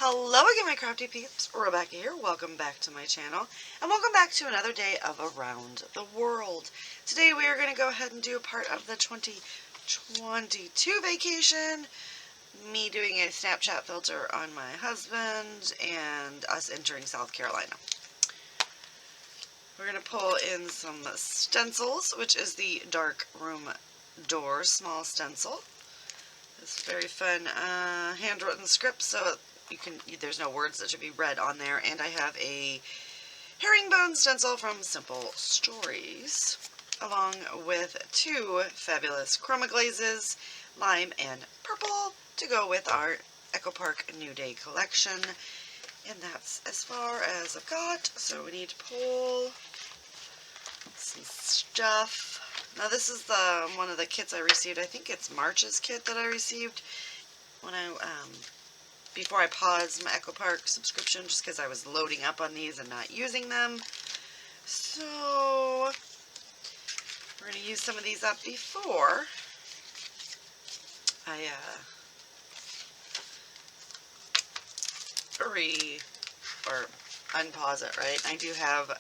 Hello again, my crafty peeps. Rebecca here. Welcome back to my channel, and welcome back to another day of Around the World. Today we are going to go ahead and do a part of the 2022 vacation. Me doing a Snapchat filter on my husband, and us entering South Carolina. We're going to pull in some stencils, which is the dark room door small stencil. It's very fun handwritten script, so there's no words that should be read on there. And I have a herringbone stencil from Simple Stories, along with two fabulous chroma glazes, lime and purple, to go with our Echo Park New Day collection. And that's as far as I've got. So we need to pull some stuff. Now this is one of the kits I received. I think it's March's kit that I received when before I paused my Echo Park subscription, just because I was loading up on these and not using them. So we're going to use some of these up before I unpause it, right? I do have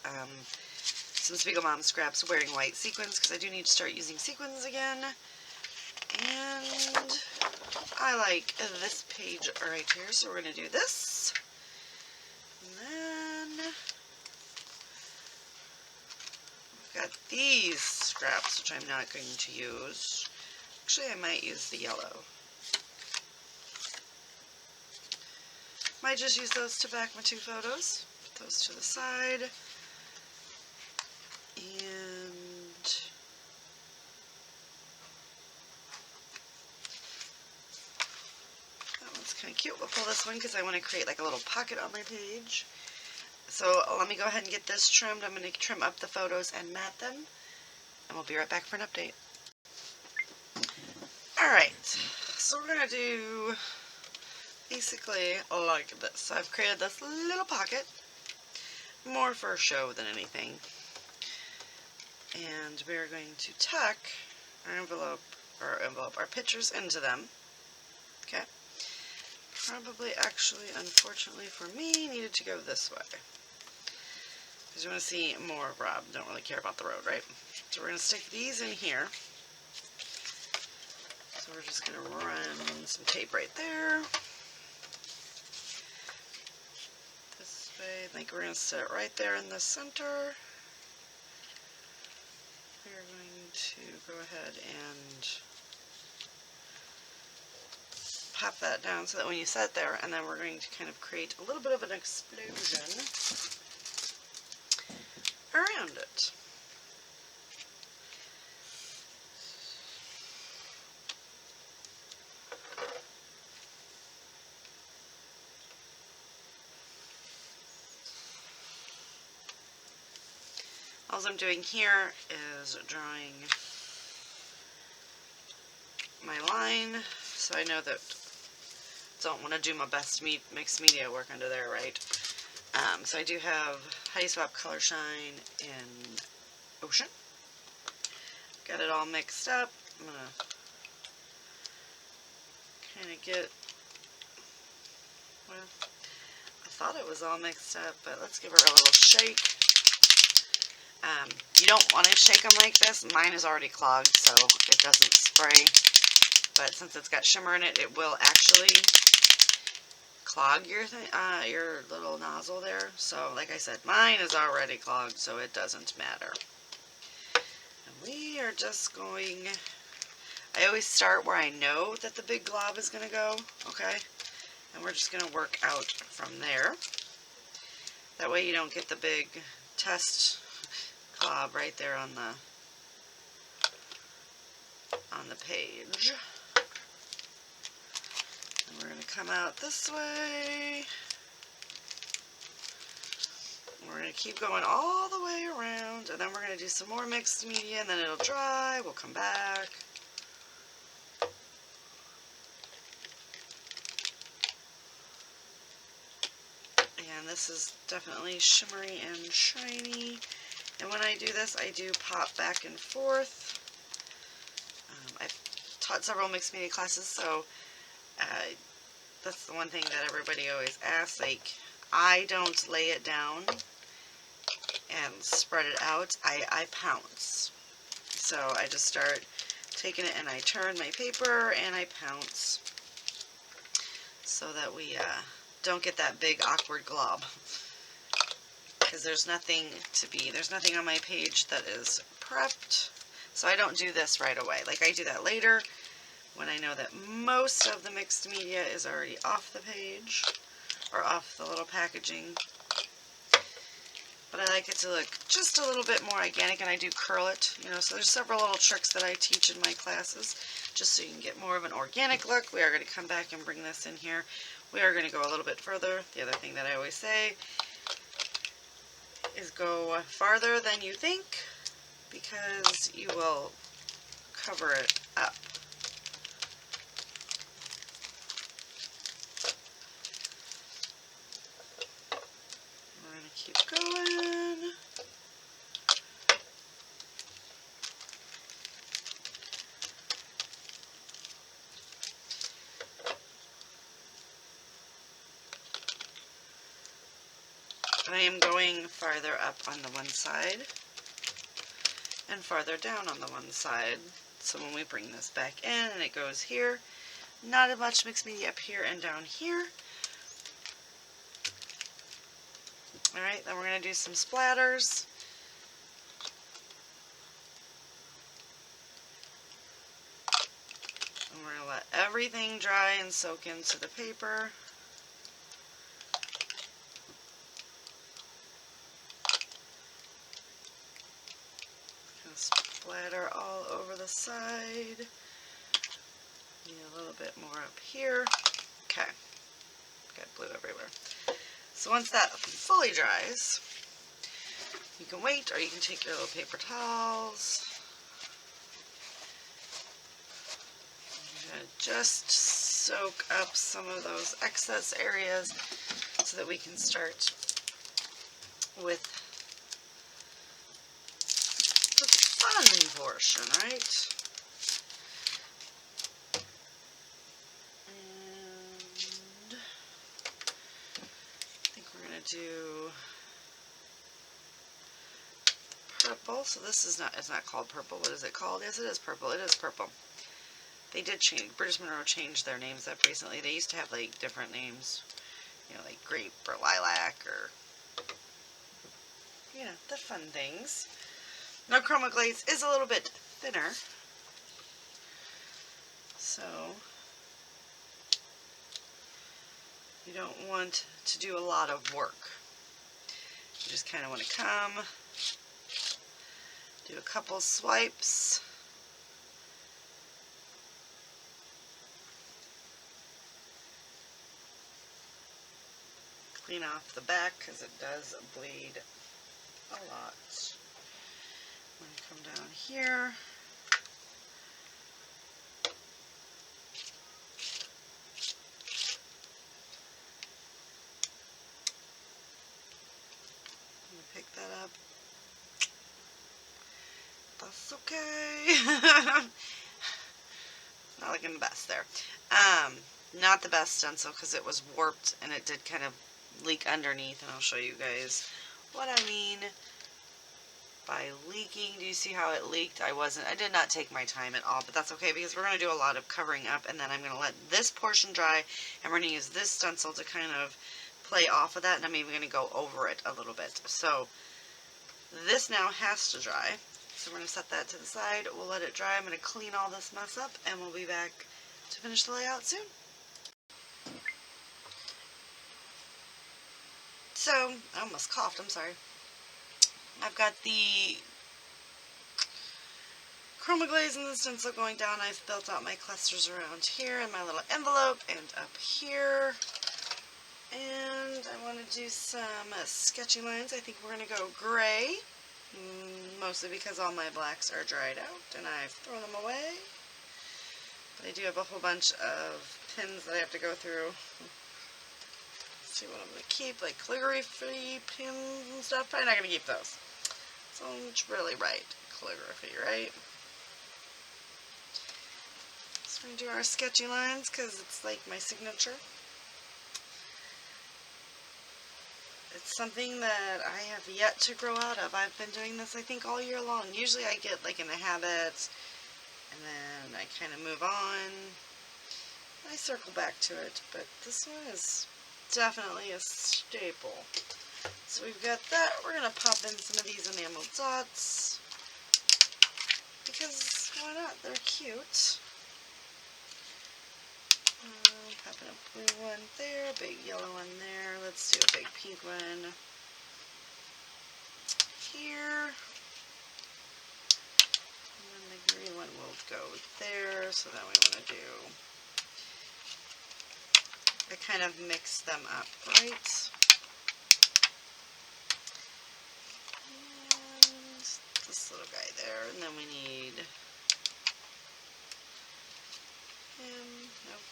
some Spiegel Mom scraps wearing white sequins, because I do need to start using sequins again. And I like this page right here, so we're going to do this. And then I've got these scraps, which I'm not going to use. Actually, I might use the yellow. Might just use those to back my two photos. Put those to the side. And that one's kind of cute. We'll pull this one because I want to create like a little pocket on my page. So let me go ahead and get this trimmed. I'm going to trim up the photos and mat them. And we'll be right back for an update. Alright, so we're going to do basically like this. So I've created this little pocket, more for show than anything. And we're going to tuck our pictures into them. Okay. Probably, actually, unfortunately for me, needed to go this way. Because you want to see more of Rob. Don't really care about the road, right? So we're going to stick these in here. So we're just going to run some tape right there. This way, I think we're going to sit right there in the center. We're going to go ahead and pop that down so that when you set there, and then we're going to kind of create a little bit of an explosion around it. All I'm doing here is drawing my line, so I know that I don't want to do my best mixed media work under there, right? So I do have Heidi Swap Color Shine in Ocean. Got it all mixed up. I'm going to kind of get, well, I thought it was all mixed up, but let's give her a little shake. You don't want to shake them like this. Mine is already clogged, so it doesn't spray. But since it's got shimmer in it, it will actually clog your little nozzle there. So, like I said, mine is already clogged, so it doesn't matter. And we are just going. I always start where I know that the big glob is going to go. Okay, and we're just going to work out from there. That way, you don't get the big test glob right there on the page. And we're going to come out this way. We're going to keep going all the way around, and then we're going to do some more mixed media, and then it'll dry. We'll come back. And this is definitely shimmery and shiny. And when I do this, I do pop back and forth. I've taught several mixed media classes, so that's the one thing that everybody always asks, like, I don't lay it down and spread it out, I pounce. So I just start taking it and I turn my paper and I pounce so that we don't get that big awkward glob. Because there's nothing on my page that is prepped. So I don't do this right away. Like, I do that later when I know that most of the mixed media is already off the page or off the little packaging. But I like it to look just a little bit more organic, and I do curl it, you know, so there's several little tricks that I teach in my classes just so you can get more of an organic look. We are going to come back and bring this in here. We are going to go a little bit further. The other thing that I always say is go farther than you think, because you will cover it up. We're going to keep going. I am going farther up on the one side and farther down on the one side. So when we bring this back in and it goes here, not as much mixed media up here and down here. Alright, then we're going to do some splatters. And we're going to let everything dry and soak into the paper. Splatter all over the side. Need a little bit more up here. Okay. Got blue everywhere. So once that fully dries, you can wait, or you can take your little paper towels. I'm going to just soak up some of those excess areas so that we can start with portion, right? And I think we're going to do purple. So this is not, it's not called purple. What is it called? Yes, it is purple. It is purple. They did change, British Monroe changed their names up recently. They used to have like different names, you know, like grape or lilac or, you know, the fun things. Now, chroma glaze is a little bit thinner, so you don't want to do a lot of work. You just kind of want to come, do a couple swipes, clean off the back because it does bleed a lot. I'm going to come down here. I'm going to pick that up. That's okay. Not looking the best there. Not the best stencil because it was warped and it did kind of leak underneath, and I'll show you guys what I mean by leaking. Do you see how it leaked? I did not take my time at all, but that's okay because we're going to do a lot of covering up, and then I'm going to let this portion dry, and we're going to use this stencil to kind of play off of that, and I'm even going to go over it a little bit. So this now has to dry, so we're going to set that to the side. We'll let it dry. I'm going to clean all this mess up, and we'll be back to finish the layout soon. So, I almost coughed, I'm sorry. I've got the chroma glaze and the stencil going down. I've built out my clusters around here in my little envelope and up here. And I want to do some sketchy lines. I think we're going to go gray, mostly because all my blacks are dried out and I've thrown them away. But I do have a whole bunch of pins that I have to go through. See what I'm going to keep, like calligraphy pins and stuff. Probably not going to keep those. Sounds really right. Calligraphy, right? So we're going to do our sketchy lines because it's like my signature. something that I have yet to grow out of. I've been doing this, I think, all year long. Usually I get like in the habit, and then I kind of move on. I circle back to it, but this one is definitely a staple. So we've got that. We're going to pop in some of these enamel dots, because why not? They're cute. Popping a blue one there, a big yellow one there. Let's do a big pink one here. And then the green one will go there. So then we want to do, I kind of mix them up, right? And this little guy there. And then we need him. Nope.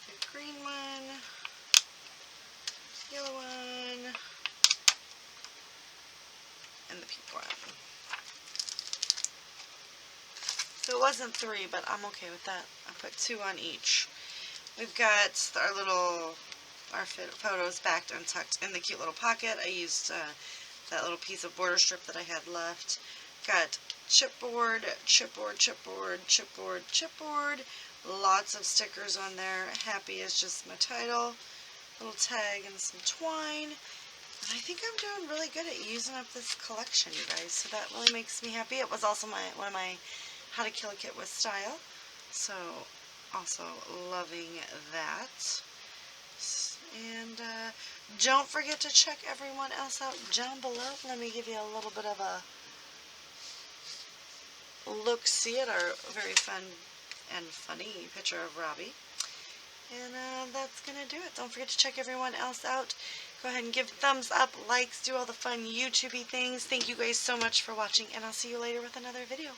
The green one. Yellow one. And the pink one. So it wasn't 3, but I'm okay with that. I put 2 on each. We've got our photos backed and tucked in the cute little pocket. I used that little piece of border strip that I had left. Got chipboard, chipboard, chipboard, chipboard, chipboard. Lots of stickers on there. Happy is just my title. Little tag and some twine. And I think I'm doing really good at using up this collection, you guys. So that really makes me happy. It was also one of my How to Kill a Kit with Style. So also loving that. And don't forget to check everyone else out down below. Let me give you a little bit of a look-see at our very fun and funny picture of Robbie. And that's going to do it. Don't forget to check everyone else out. Go ahead and give thumbs up, likes, do all the fun YouTube-y things. Thank you guys so much for watching, and I'll see you later with another video.